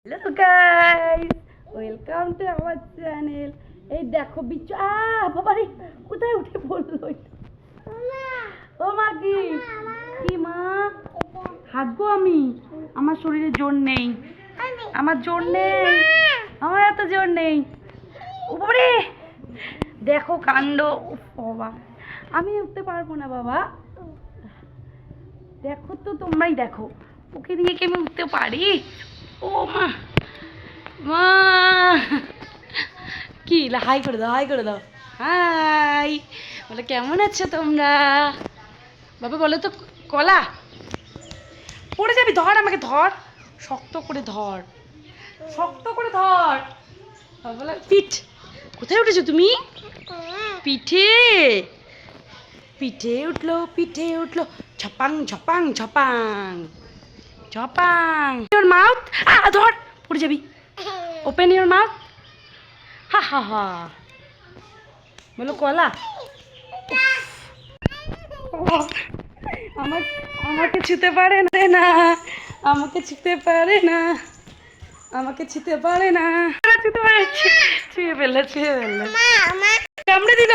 Hello guys, welcome to our channel. এই দেখো বিচ্ছু, বাবারে কোথায় উঠে পড়লো এটা? ও মা, কি কি মা? হাঁটবো আমি? আমার শরীরে জোর নেই, আমার জোর নেই, আমার এত জোর নেই। ও বাবারে, দেখো কাণ্ড। উফ বাবা, আমি উঠতে পারবো না বাবা। দেখো তো, তোমরাই দেখো, ওকে নিয়ে কি আমি উঠতে পারি? ও মা, মা, কি হাই করে দাও, হাই করে দাও, হাই বলে। কেমন আছো তোমরা? বাবা বলো তো, কলা পড়ে যাবি, ধর আমাকে, ধর, শক্ত করে ধর, শক্ত করে ধর। বাবা বলে পিঠ। কোথায় উঠেছো তুমি? পিঠে, পিঠে উঠলো, পিঠে উঠলো, ঝপাং ঝপাং ঝপাং ঝপাং। ইওর মাউথ, ধর, পড়ে যাবি। ওপেন ইওর মাউথ, হা হা হা। বলো কলা। আমাকে ছুতে পারে না, আমাকে ছুতে পারে না, আমাকে ছুতে পারে না, ছুতে পারে, ছুঁয়ে ফেললে, ছুঁয়ে ফেললে, কামড়ে দিল।